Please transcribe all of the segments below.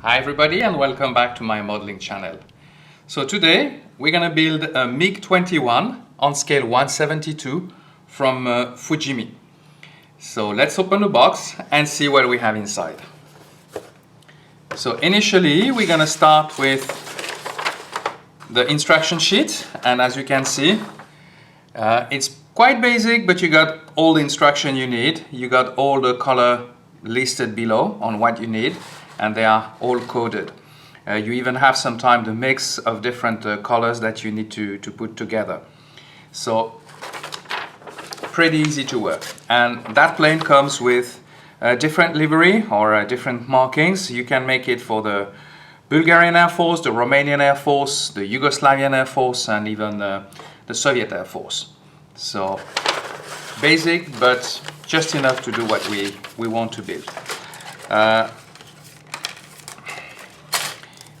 Hi everybody and welcome back to my modeling channel. So today we're going to build a Mig-21 on scale 1/72 from Fujimi. So let's open the box and see what we have inside. So initially we're going to start with the instruction sheet, and as you can see it's quite basic, but you got all the instruction you need. You got all the color listed below on what you need, and they are all coded. You even have sometimes the mix of different colors that you need to put together. So pretty easy to work. And that plane comes with a different livery or different markings. You can make it for the Bulgarian Air Force, the Romanian Air Force, the Yugoslavian Air Force, and even the Soviet Air Force. So basic, but just enough to do what we want to build.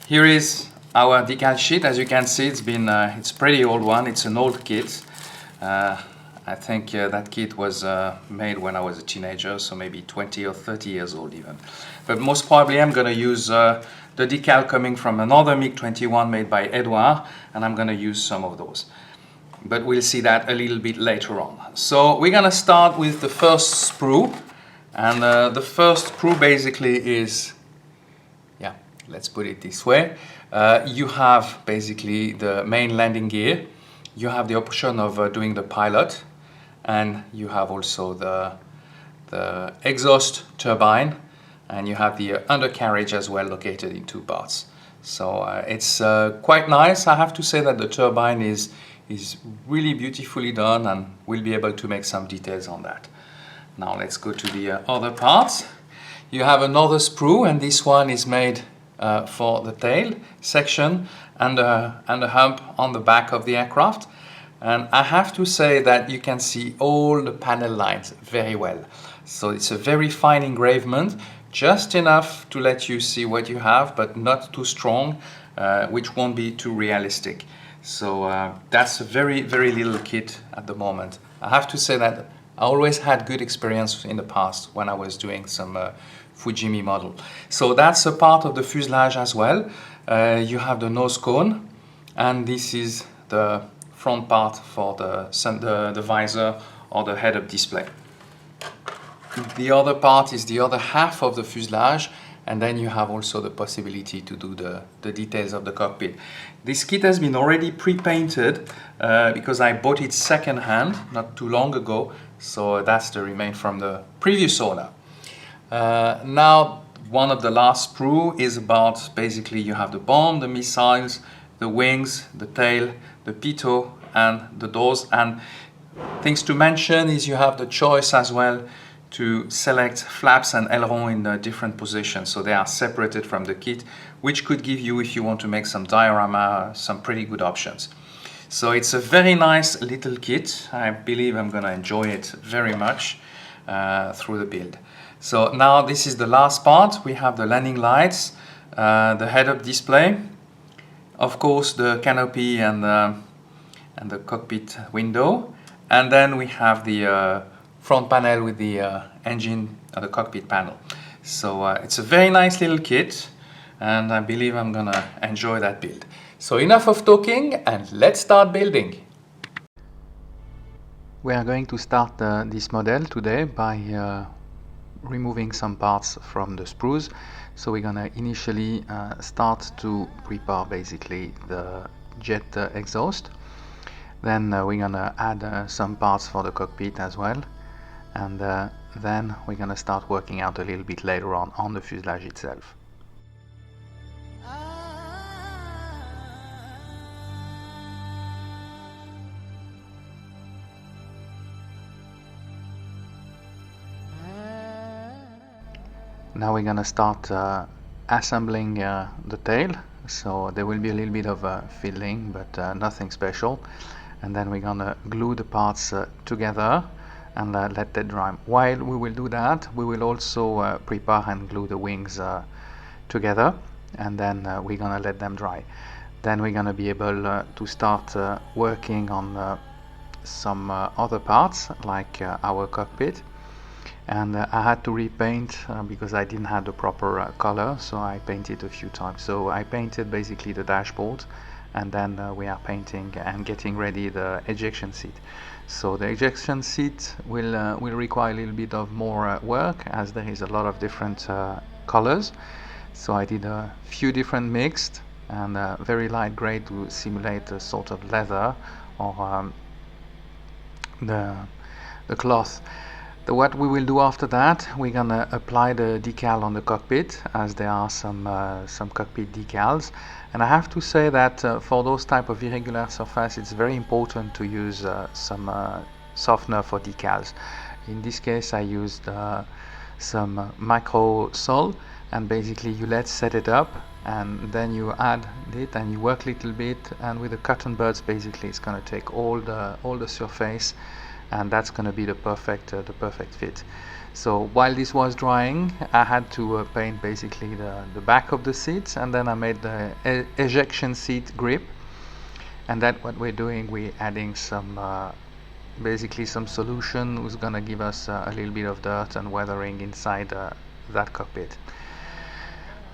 Here is our decal sheet. As you can see, it's pretty old one. It's an old kit. I think that kit was made when I was a teenager, so maybe 20 or 30 years old even. But most probably I'm going to use the decal coming from another MiG-21 made by Edouard, and I'm going to use some of those. But we'll see that a little bit later on. So we're going to start with the first sprue, and the first sprue basically is, let's put it this way. You have basically the main landing gear, you have the option of doing the pilot, and you have also the exhaust turbine, and you have the undercarriage as well, located in two parts. So it's quite nice. I have to say that the turbine is really beautifully done, and we'll be able to make some details on that. Now let's go to the other parts. You have another sprue, and this one is made for the tail section and a hump on the back of the aircraft. And I have to say that you can see all the panel lines very well. So it's a very fine engravement, just enough to let you see what you have, but not too strong, which won't be too realistic. So that's a very, very little kit at the moment. I have to say that I always had good experience in the past when I was doing some Fujimi model. So that's a part of the fuselage as well. You have the nose cone, and this is the front part for the visor or the head-up display. The other part is the other half of the fuselage, and then you have also the possibility to do the details of the cockpit. This kit has been already pre-painted because I bought it second-hand not too long ago, so that's the remain from the previous owner. Now one of the last sprue is about, basically you have the bomb, the missiles, the wings, the tail, the pitot, and the doors. And things to mention is you have the choice as well to select flaps and aileron in different positions, so they are separated from the kit, which could give you, if you want to make some diorama, some pretty good options. So it's a very nice little kit. I believe I'm going to enjoy it very much through the build. So now this is the last part. We have the landing lights, the head-up display, of course the canopy and the cockpit window, and then we have the front panel with the engine and the cockpit panel. So it's a very nice little kit, and I believe I'm gonna enjoy that build. So enough of talking, and let's start building. We are going to start this model today by removing some parts from the sprues. So we're gonna initially start to prepare basically the jet exhaust. Then we're gonna add some parts for the cockpit as well, and then we're gonna start working out a little bit later on the fuselage itself. Now we're gonna start assembling the tail. So there will be a little bit of fiddling, but nothing special. And then we're gonna glue the parts together and let that dry. While we will do that, we will also prepare and glue the wings together, and then we're gonna let them dry. Then we're gonna be able to start working on some other parts, like our cockpit. and I had to repaint because I didn't have the proper color, so I painted a few times. So I painted basically the dashboard, and then we are painting and getting ready the ejection seat. So the ejection seat will require a little bit of more work, as there is a lot of different colors. So I did a few different mixed and very light gray to simulate a sort of leather or the cloth. What we will do after that, we're gonna apply the decal on the cockpit, as there are some cockpit decals. And I have to say that for those type of irregular surface, it's very important to use some softener for decals. In this case, I used some micro sol, and basically you let's set it up, and then you add it and you work a little bit, and with the cotton buds basically it's going to take all the surface, and that's going to be the perfect fit. So while this was drying, I had to paint basically the back of the seats, and then I made the ejection seat grip. And that what we're doing, we're adding some basically some solution who's gonna give us a little bit of dirt and weathering inside that cockpit.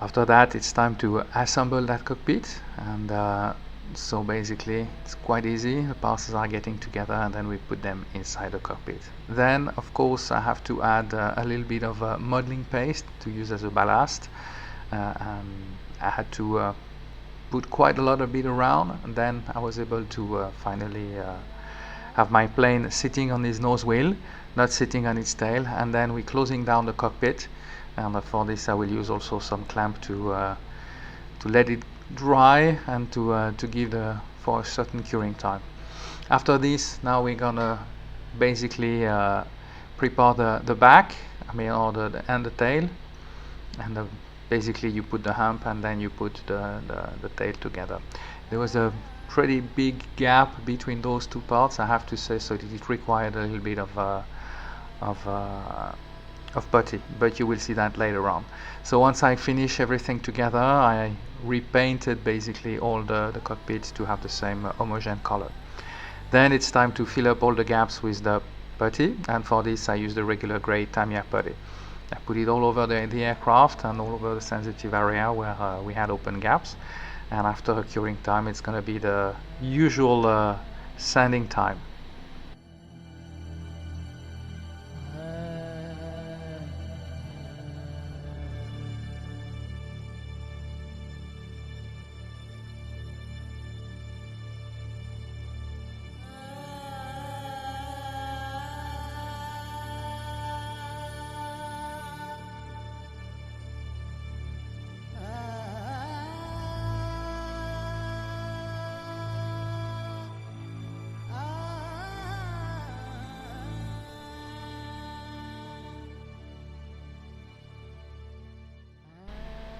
After that, it's time to assemble that cockpit, and so basically it's quite easy. The parts are getting together, and then we put them inside the cockpit. Then of course I have to add a little bit of modeling paste to use as a ballast, and I had to put quite a lot of it around, and then I was able to finally have my plane sitting on its nose wheel, not sitting on its tail, and then we're closing down the cockpit. And for this I will use also some clamp to let it dry and to give for a certain curing time. After this, now we're gonna basically prepare the back, or the tail, and basically you put the hump and then you put the tail together. There was a pretty big gap between those two parts, I have to say, so it required a little bit of putty, but you will see that later on. So once I finish everything together, I repainted basically all the cockpits to have the same homogeneous color. Then it's time to fill up all the gaps with the putty, and for this I use the regular gray Tamiya putty. I put it all over the aircraft and all over the sensitive area where we had open gaps, and after a curing time it's going to be the usual sanding time.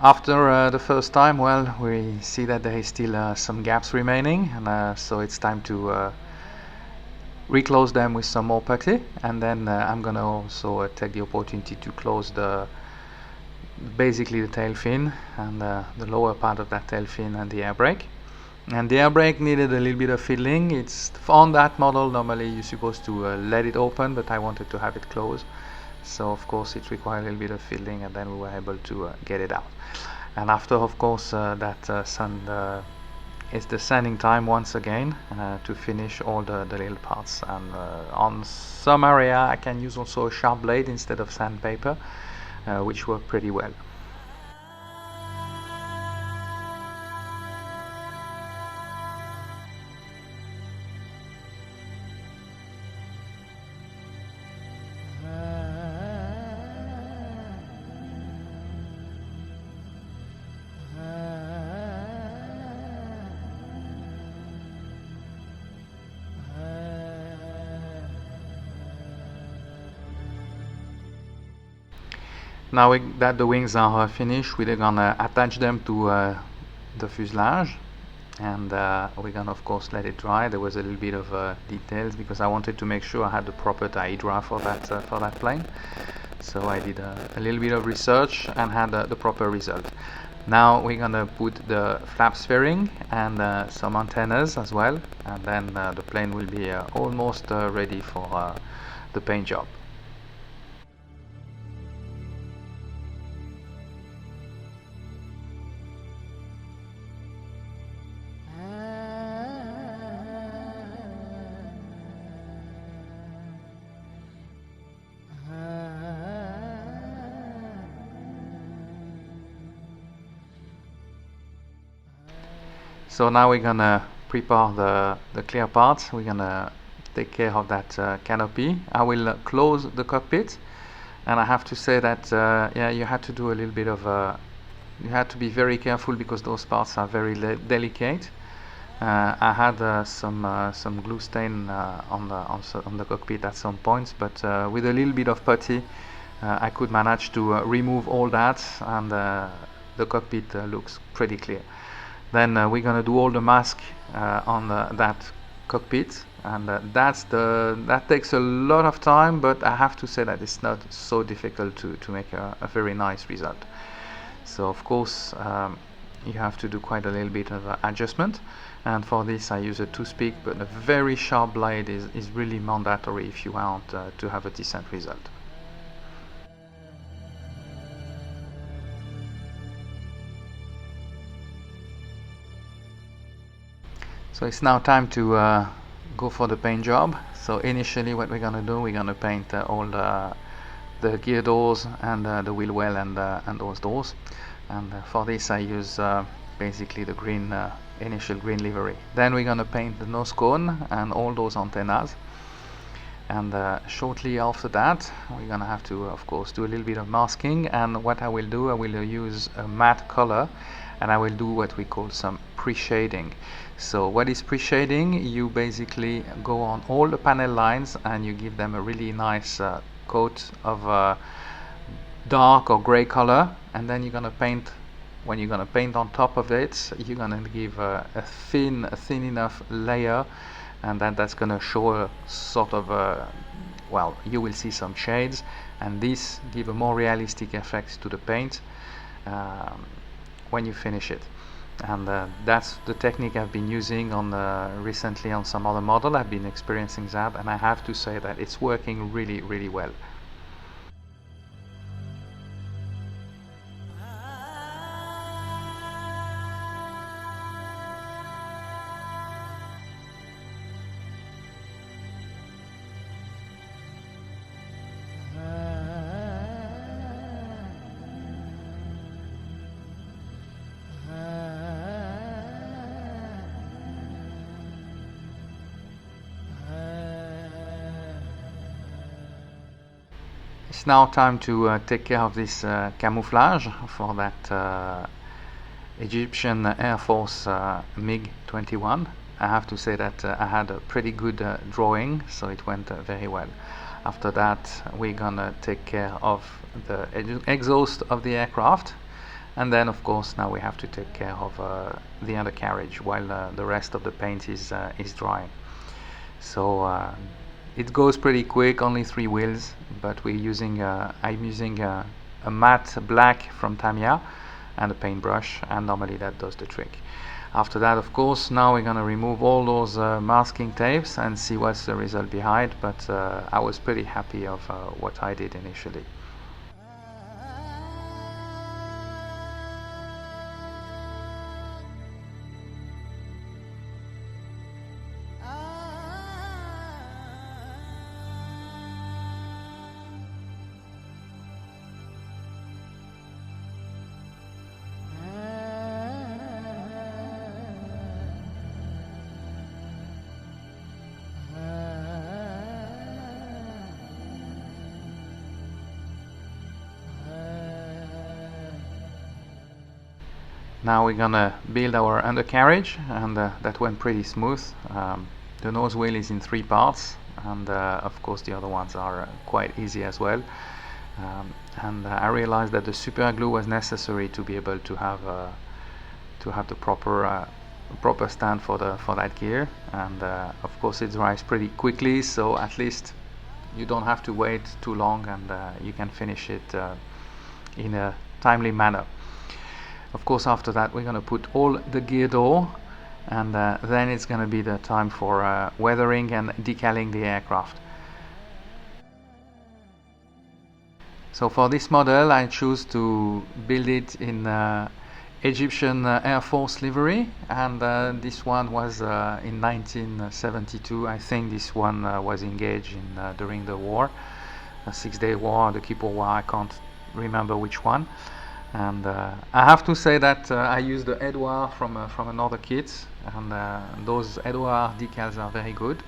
After the first time, well, we see that there is still some gaps remaining, and so it's time to reclose them with some more putty, and then I'm gonna also take the opportunity to close basically the tail fin and the lower part of that tail fin and the air brake. And the air brake needed a little bit of fiddling. It's on that model normally you're supposed to let it open, but I wanted to have it closed, so of course it required a little bit of fiddling, and then we were able to get it out. And after, of course, it's the sanding time once again to finish all the little parts. And on some area I can use also a sharp blade instead of sandpaper, which work pretty well. Now that the wings are finished, we're gonna attach them to the fuselage, and we're gonna of course let it dry. There was a little bit of details because I wanted to make sure I had the proper dihedra for that plane. So I did a little bit of research and had the proper result. Now we're gonna put the flaps fairing and some antennas as well, and then the plane will be almost ready for the paint job. So now we're gonna prepare the clear parts. We're gonna take care of that canopy. I will close the cockpit, and I have to say that yeah, you had to do a little bit of you had to be very careful because those parts are very delicate. I had some glue stain on the cockpit at some points, but with a little bit of putty I could manage to remove all that, and the cockpit looks pretty clear. Then we're gonna do all the mask on that cockpit, and that takes a lot of time, but I have to say that it's not so difficult to make a very nice result. So of course you have to do quite a little bit of adjustment, and for this I use a toothpick, but a very sharp blade is really mandatory if you want to have a decent result. So it's now time to go for the paint job. So initially what we're gonna do, we're gonna paint all the gear doors and the wheel well and those doors. And for this I use basically the green initial green livery. Then we're gonna paint the nose cone and all those antennas. And shortly after that we're gonna have to of course do a little bit of masking, and what I will do, I will use a matte color, and I will do what we call some pre-shading. So what is pre-shading? You basically go on all the panel lines and you give them a really nice coat of dark or gray color, and then you're gonna paint. When you're gonna paint on top of it, you're gonna give a thin enough layer, and that's gonna show a sort of well, you will see some shades, and this give a more realistic effect to the paint when you finish it. And that's the technique I've been using on recently on some other model. I've been experiencing that, and I have to say that it's working really well. It's now time to take care of this camouflage for that Egyptian Air Force Mig-21. I have to say that I had a pretty good drawing, so it went very well. After that we're gonna take care of the exhaust of the aircraft, and then of course now we have to take care of the undercarriage while the rest of the paint is drying. So it goes pretty quick, only 3 wheels, but we're using I'm using a matte black from Tamiya and a paintbrush, and normally that does the trick. After that, of course, now we're gonna remove all those masking tapes and see what's the result behind, but I was pretty happy of what I did initially. Now we're gonna build our undercarriage, and that went pretty smooth. The nose wheel is in 3 parts, and of course the other ones are quite easy as well. And I realized that the super glue was necessary to be able to have the proper stand for that gear, and of course it dries pretty quickly, so at least you don't have to wait too long, and you can finish it in a timely manner. Of course, after that we're going to put all the gear door, and then it's going to be the time for weathering and decaling the aircraft. So for this model I choose to build it in Egyptian Air Force livery, and this one was in 1972. I think this one was engaged in during the war, the 6-day war, the Kippur War, I can't remember which one. And I have to say that I used the Edouard from another kit, and those Edouard decals are very good.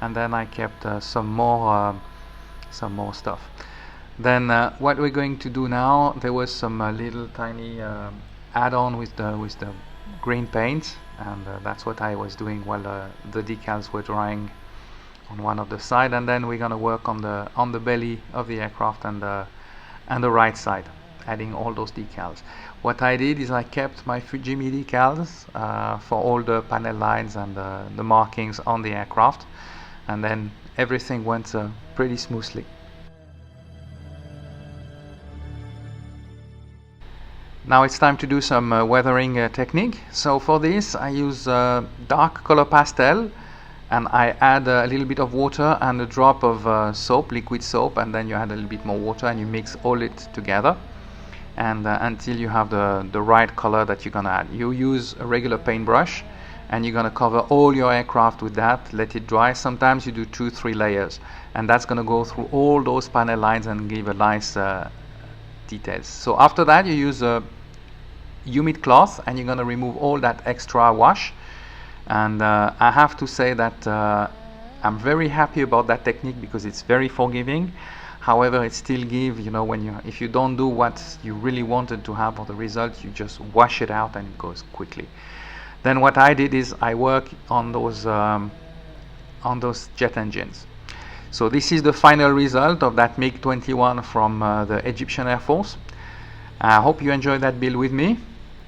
And then I kept some more stuff. Then what we're going to do now, there was some little tiny add-on with the green paint, and that's what I was doing while the decals were drying on one of the side. And then we're gonna work on the belly of the aircraft and the right side, adding all those decals. What I did is I kept my Fujimi decals for all the panel lines and the markings on the aircraft, and then everything went pretty smoothly. Now it's time to do some weathering technique. So for this I use dark color pastel, and I add a little bit of water and a drop of soap, liquid soap, and then you add a little bit more water and you mix all it together, and until you have the right color that you're gonna add. You use a regular paintbrush and you're gonna cover all your aircraft with that, let it dry. Sometimes you do 2-3 layers, and that's gonna go through all those panel lines and give a nice details. So after that you use a humid cloth and you're gonna remove all that extra wash. And I have to say that I'm very happy about that technique because it's very forgiving. However, it still gives, you know, if you don't do what you really wanted to have for the result, you just wash it out and it goes quickly. Then what I did is I work on those jet engines. So this is the final result of that MiG-21 from the Egyptian Air Force. I hope you enjoyed that build with me,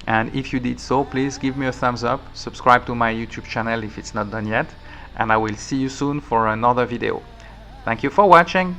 and if you did so, please give me a thumbs up, subscribe to my YouTube channel if it's not done yet, and I will see you soon for another video. Thank you for watching.